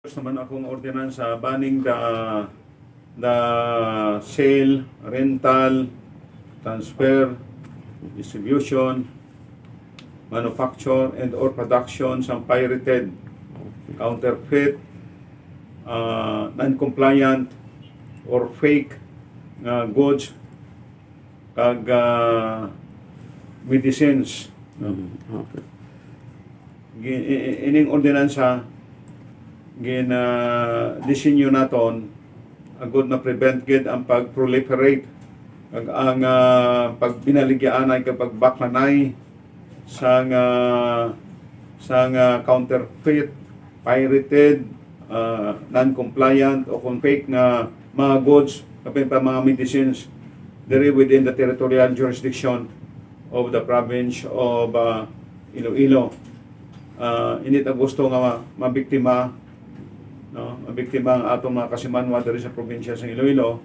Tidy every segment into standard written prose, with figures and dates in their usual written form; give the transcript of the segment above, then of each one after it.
Gusto naman akong ordinansa banning the sale, rental, transfer, distribution, manufacture and or production sa pirated, counterfeit, non-compliant or fake goods kag medicines. Okay. Ining ordinansa disenyo naton agud na prevent gid ang pag-proliferate kag ang pagbinaligyan ay kapag baklanay sang counterfeit, pirated, non-compliant o kung fake nga mga goods kapin pa mga medicines diri within the territorial jurisdiction of the province of Iloilo. Init ang gusto nga mabiktima, no, mabiktima ang atong mga kasimanwa diri sa probinsya sa Iloilo.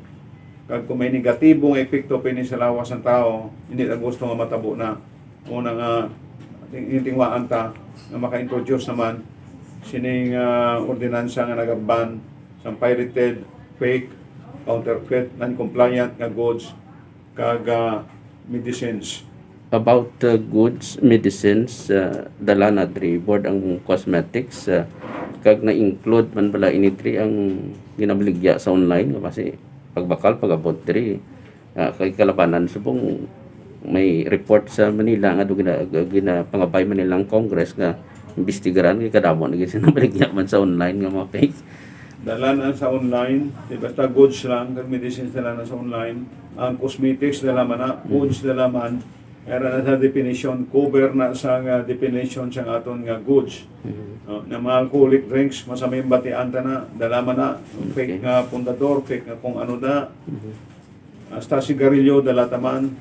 Kag kung may negatibong epekto pini sa lawas ng tao, hindi ang gusto nga matabo na una nga tingwaan ta nga maka-introduce naman sining ordinansa nga nagaban sa pirated, fake, counterfeit, non-compliant nga goods kag medicines. About goods, medicines, dala na diri board ang cosmetics, kag na-include man bala initri ang ginabaligya sa online kasi pagbakal pagabot diri kay kalabanan subong may report sa Manila nga ginapangabay Manila ang Congress nga imbestigaran kay kadamo na ginabaligya man sa online nga mga fake. Dala na sa online, di basta goods lang, kag medicines dala na sa online. Ang cosmetics dala man na, goods dala man. Era na sa definition, cover na sa definition sa aton nga goods. Na mga alcoholic drinks, masamay batian ta na, dala man na, fake nga pundador, fake nga kung ano na. Hasta sigarilyo, dala taman.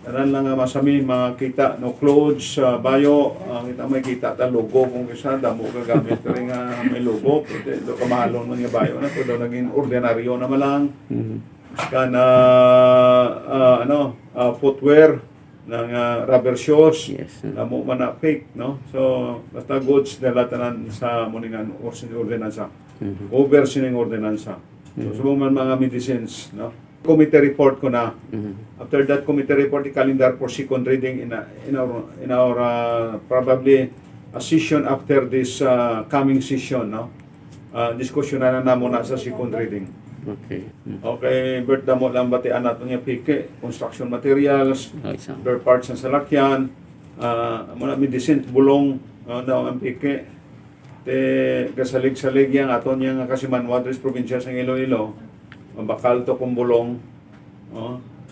Tanan lang nga masami, mga kita, no clothes, bayo, kita may kita ta logo kung isa, damo ka gamit ka rin nga may logo, do kamalon man nga bayo na, to daw naging ordinaryo na malang. Kana footwear ng rubber shoes, Yes. damo man na fake, no? So basta goods dala tanan sa muningan ordinansa. Over sining ordinansa. So subong man mga medicines, no? Committee report ko na. After that committee report, the calendar for second reading in our probably a session after this coming session, no? Diskusyon na muna sa second reading. Okay. Okay, Bert, damo lang batian natin yung PK, construction materials, spare parts ng salakyan, muna medicine, bulong, daw ang PK. Te, kasalig-salig yan, aton yung kasimanwa, Tres Provincias ng Iloilo, bakal to kung bulong,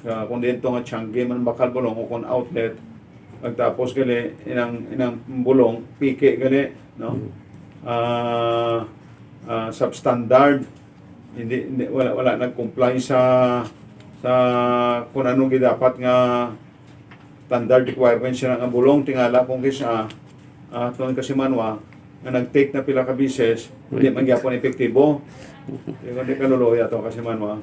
kung dito nga Changi man bakal bulong, o kung outlet, pagtapos gali, inang bulong, PK gali, no? Substandard, hindi wala nag-comply sa kung anong dapat nga standard requirements siya ng bulong tingala kung kisa tuwan kasi manwa nga nag-take na pila ka bises hindi man gyapon epektibo hindi kaluluya to kasi manwa